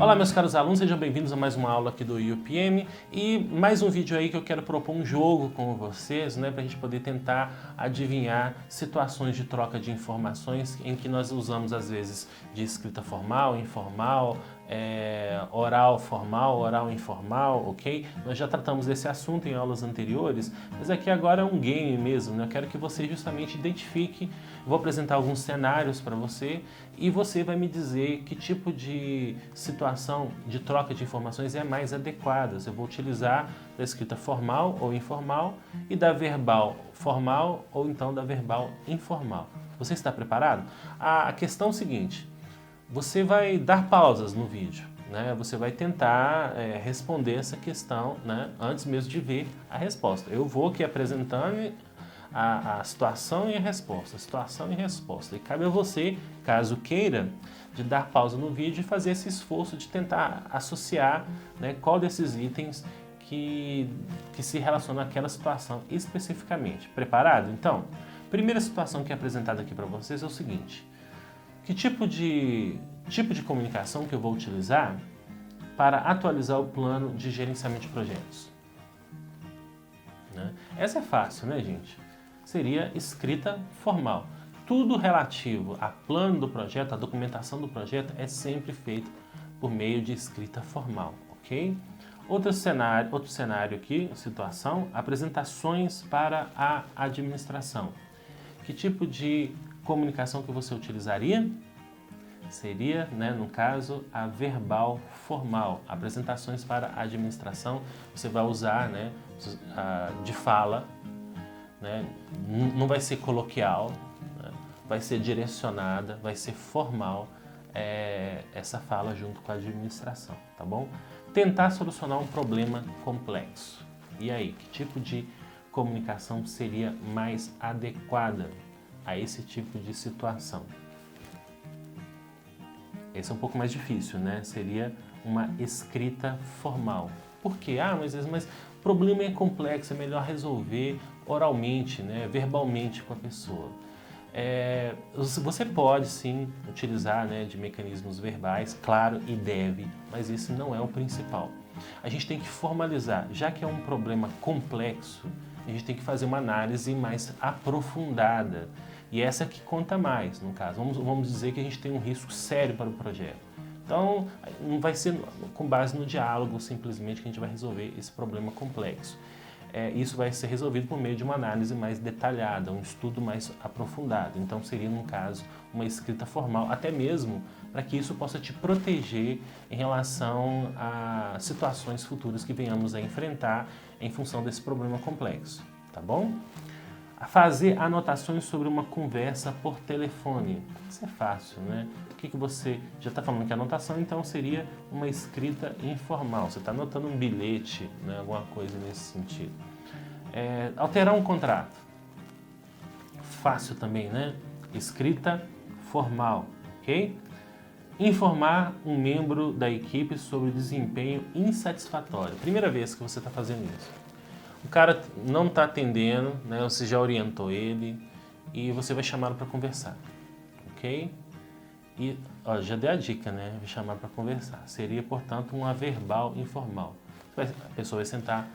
Olá meus caros alunos, sejam bem-vindos a mais uma aula aqui do UPM e mais um vídeo aí que eu quero propor um jogo com vocês, né, para a gente poder tentar adivinhar situações de troca de informações em que nós usamos às vezes de escrita formal, informal, oral formal, oral informal, ok? Nós já tratamos desse assunto em aulas anteriores, mas aqui agora é um game mesmo, né? Eu quero que você justamente identifique, vou apresentar alguns cenários para você e você vai me dizer que tipo de situação de troca de informações é mais adequada. Eu vou utilizar da escrita formal ou informal e da verbal formal ou então da verbal informal. Você está preparado? A questão é o seguinte: você vai dar pausas no vídeo, né? Você vai tentar responder essa questão, né, antes mesmo de ver a resposta. Eu vou aqui apresentando a situação e a resposta, situação e resposta. E cabe a você, caso queira, de dar pausa no vídeo e fazer esse esforço de tentar associar, né, qual desses itens que se relaciona àquela situação especificamente. Preparado? Então, primeira situação que é apresentada aqui para vocês é o seguinte: que tipo de comunicação que eu vou utilizar para atualizar o plano de gerenciamento de projetos? Né? Essa é fácil, né, gente? Seria escrita formal. Tudo relativo a plano do projeto, a documentação do projeto é sempre feito por meio de escrita formal, ok? Outro cenário aqui, situação, apresentações para a administração. Que tipo de comunicação que você utilizaria? Seria, né, no caso, a verbal formal. Apresentações para a administração, você vai usar, né, de fala, né, não vai ser coloquial, né, vai ser direcionada, vai ser formal, essa fala junto com a administração, tá bom? Tentar solucionar um problema complexo. E aí, que tipo de comunicação seria mais adequada a esse tipo de situação? Esse é um pouco mais difícil, né? Seria uma escrita formal. Por quê? Mas o problema é complexo, é melhor resolver oralmente, né? Verbalmente com a pessoa. Você pode sim utilizar, né, de mecanismos verbais, claro, e deve, mas isso não é o principal. A gente tem que formalizar, já que é um problema complexo, a gente tem que fazer uma análise mais aprofundada. E essa é que conta mais, no caso. Vamos dizer que a gente tem um risco sério para o projeto. Então, não vai ser com base no diálogo simplesmente que a gente vai resolver esse problema complexo. Isso vai ser resolvido por meio de uma análise mais detalhada, um estudo mais aprofundado. Então, seria, no caso, uma escrita formal, até mesmo para que isso possa te proteger em relação a situações futuras que venhamos a enfrentar em função desse problema complexo. Tá bom? Fazer anotações sobre uma conversa por telefone. Isso é fácil, né? O que você já está falando que é anotação, então seria uma escrita informal. Você está anotando um bilhete, né? Alguma coisa nesse sentido. Alterar um contrato. Fácil também, né? Escrita formal, ok? Informar um membro da equipe sobre desempenho insatisfatório. Primeira vez que você está fazendo isso. O cara não está atendendo, né? Você já orientou ele e você vai chamá-lo para conversar, ok? E já dei a dica, né? Vai chamar para conversar. Seria, portanto, uma verbal informal. A pessoa vai sentar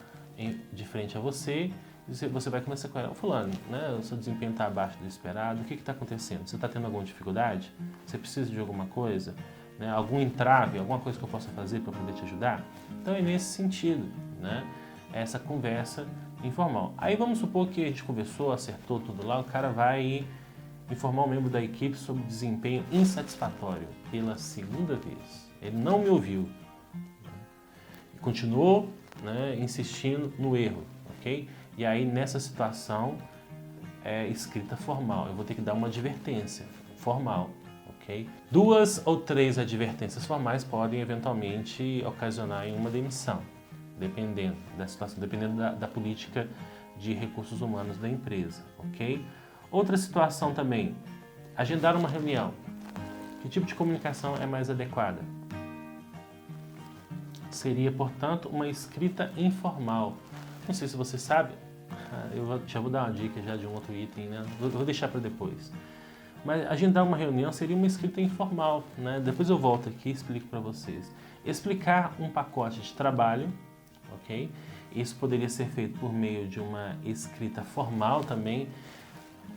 de frente a você e você vai conversar com ela. Fulano, né? O seu desempenho está abaixo do esperado. O que está acontecendo? Você está tendo alguma dificuldade? Você precisa de alguma coisa? Né? Algum entrave? Alguma coisa que eu possa fazer para poder te ajudar? Então é nesse sentido, né? Essa conversa informal. Aí vamos supor que a gente conversou, acertou tudo lá, o cara vai informar um membro da equipe sobre desempenho insatisfatório pela segunda vez. Ele não me ouviu. Continuou, né, insistindo no erro, ok? E aí nessa situação é escrita formal. Eu vou ter que dar uma advertência formal, ok? 2 ou 3 advertências formais podem eventualmente ocasionar em uma demissão. Dependendo da situação, dependendo da política de recursos humanos da empresa, ok? Outra situação também, agendar uma reunião. Que tipo de comunicação é mais adequada? Seria, portanto, uma escrita informal. Não sei se você sabe, já vou dar uma dica já de um outro item, né? Vou deixar para depois. Mas agendar uma reunião seria uma escrita informal, né? Depois eu volto aqui e explico para vocês. Explicar um pacote de trabalho, ok? Isso poderia ser feito por meio de uma escrita formal também.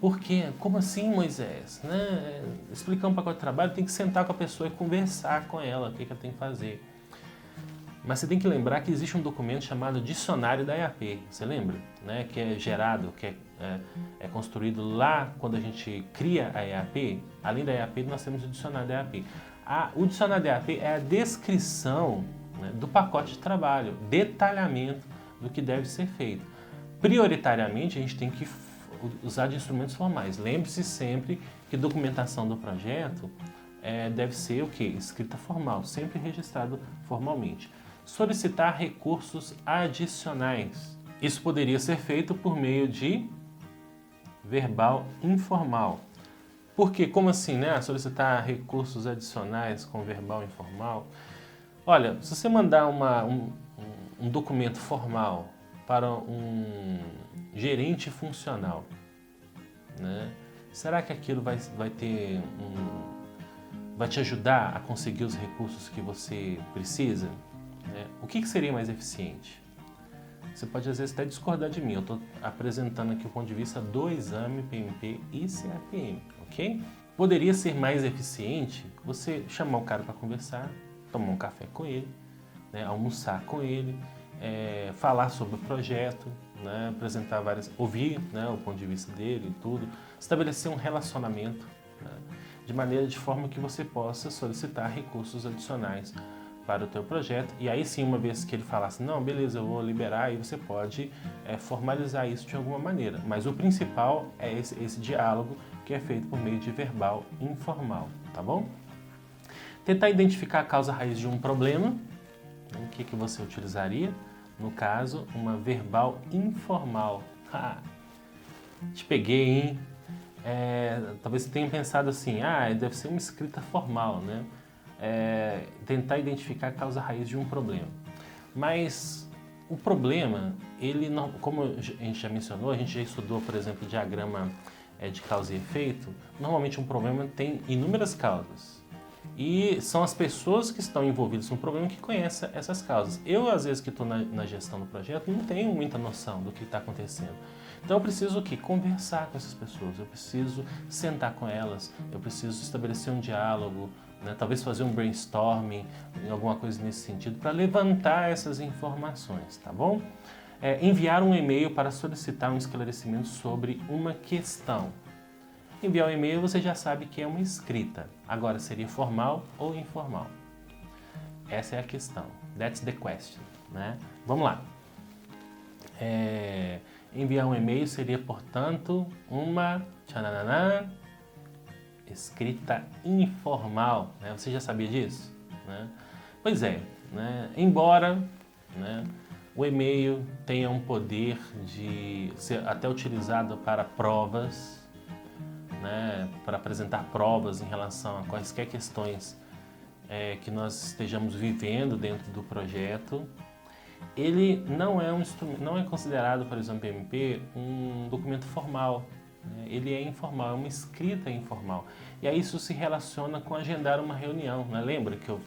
Porque, como assim, Moisés? Né? Explicar um pacote de trabalho, tem que sentar com a pessoa e conversar com ela, o que ela tem que fazer. Mas você tem que lembrar que existe um documento chamado Dicionário da EAP, você lembra? Né? Que é gerado, que é construído lá quando a gente cria a EAP. Além da EAP, nós temos o Dicionário da EAP. O Dicionário da EAP é a descrição, né, do pacote de trabalho, detalhamento do que deve ser feito. Prioritariamente, a gente tem que usar de instrumentos formais. Lembre-se sempre que documentação do projeto deve ser o quê? Escrita formal, sempre registrado formalmente. Solicitar recursos adicionais. Isso poderia ser feito por meio de verbal informal. Por quê? Como assim, né? Solicitar recursos adicionais com verbal informal? Olha, se você mandar um documento formal para um gerente funcional, né? Será que aquilo vai te ajudar a conseguir os recursos que você precisa? Né? O que seria mais eficiente? Você pode às vezes até discordar de mim, eu estou apresentando aqui o ponto de vista do exame PMP e CAPM, ok? Poderia ser mais eficiente você chamar o cara para conversar, tomar um café com ele, né? Almoçar com ele, falar sobre o projeto, né? Apresentar ouvir, né, o ponto de vista dele e tudo, estabelecer um relacionamento, né? De forma que você possa solicitar recursos adicionais para o teu projeto, e aí sim, uma vez que ele falasse, não, beleza, eu vou liberar, aí você pode formalizar isso de alguma maneira. Mas o principal é esse diálogo que é feito por meio de verbal informal, tá bom? Tentar identificar a causa raiz de um problema, o que você utilizaria? No caso, uma verbal informal. Te peguei, hein? Talvez você tenha pensado assim, deve ser uma escrita formal, né? Tentar identificar a causa raiz de um problema. Mas o problema, ele não, como a gente já mencionou, a gente já estudou, por exemplo, o diagrama de causa e efeito. Normalmente um problema tem inúmeras causas. E são as pessoas que estão envolvidas no problema que conhecem essas causas. Eu, às vezes, que estou na gestão do projeto, não tenho muita noção do que está acontecendo. Então eu preciso o quê? Conversar com essas pessoas, eu preciso sentar com elas, eu preciso estabelecer um diálogo, né? Talvez fazer um brainstorming, alguma coisa nesse sentido, para levantar essas informações, tá bom? Enviar um e-mail para solicitar um esclarecimento sobre uma questão. Enviar um e-mail você já sabe que é uma escrita. Agora, seria formal ou informal? Essa é a questão. That's the question, né? Vamos lá. Enviar um e-mail seria, portanto, uma escrita informal, né? Você já sabia disso? Né? Pois é, né? Embora, né, o e-mail tenha um poder de ser até utilizado para provas, né, para apresentar provas em relação a quaisquer questões que nós estejamos vivendo dentro do projeto, ele não é não é considerado, por exemplo, PMP, um documento formal. Né? Ele é informal, é uma escrita informal. E aí isso se relaciona com agendar uma reunião. Né? Lembra que eu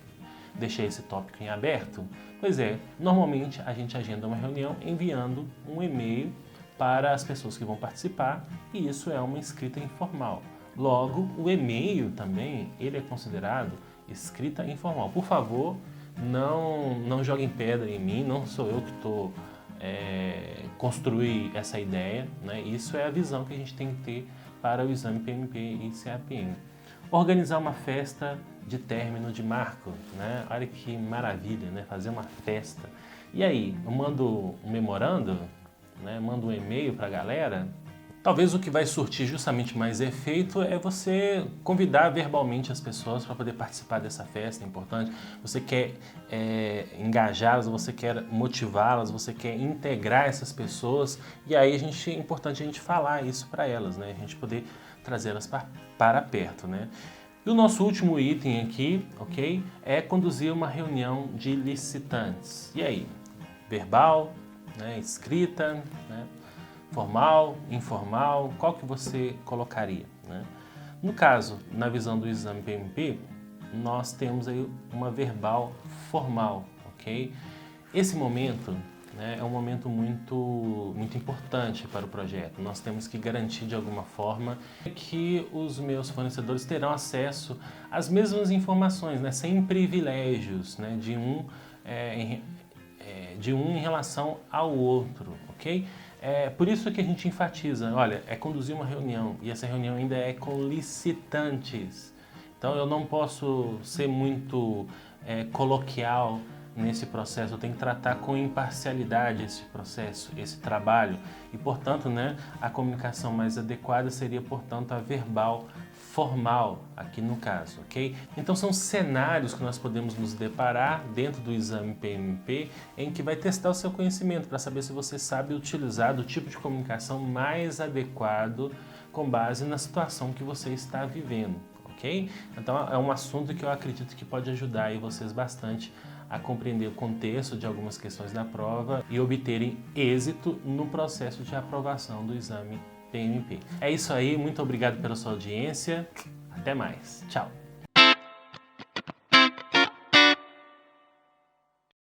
deixei esse tópico em aberto? Pois é, normalmente a gente agenda uma reunião enviando um e-mail para as pessoas que vão participar, e isso é uma escrita informal. Logo, o e-mail também, ele é considerado escrita informal. Por favor, não joguem pedra em mim, não sou eu que estou construir essa ideia, né? Isso é a visão que a gente tem que ter para o exame PMP e CAPM. Organizar uma festa de término de marco, né? Olha que maravilha, né? Fazer uma festa. E aí, eu mando um memorando, né? Manda um e-mail para a galera. Talvez o que vai surtir justamente mais efeito é você convidar verbalmente as pessoas para poder participar dessa festa, é importante. Você quer engajá-las, você quer motivá-las, você quer integrar essas pessoas, e aí é importante a gente falar isso para elas, né? A gente poder trazê-las para perto, né? E o nosso último item aqui, ok, é conduzir uma reunião de licitantes. E aí? Verbal, né, escrita, né, formal, informal, qual que você colocaria? Né? No caso, na visão do exame PMP, nós temos aí uma verbal formal, ok? Esse momento, né, é um momento muito importante para o projeto. Nós temos que garantir de alguma forma que os meus fornecedores terão acesso às mesmas informações, né, sem privilégios, né, de um em relação ao outro, ok? É por isso que a gente enfatiza, olha, é conduzir uma reunião e essa reunião ainda é com licitantes. Então eu não posso ser muito coloquial nesse processo, eu tenho que tratar com imparcialidade esse processo, esse trabalho e, portanto, né, a comunicação mais adequada seria, portanto, a verbal formal aqui no caso, ok? Então são cenários que nós podemos nos deparar dentro do exame PMP em que vai testar o seu conhecimento para saber se você sabe utilizar o tipo de comunicação mais adequado com base na situação que você está vivendo, ok? Então é um assunto que eu acredito que pode ajudar aí vocês bastante a compreender o contexto de algumas questões da prova e obterem êxito no processo de aprovação do exame PMP. É isso aí, muito obrigado pela sua audiência, até mais, tchau!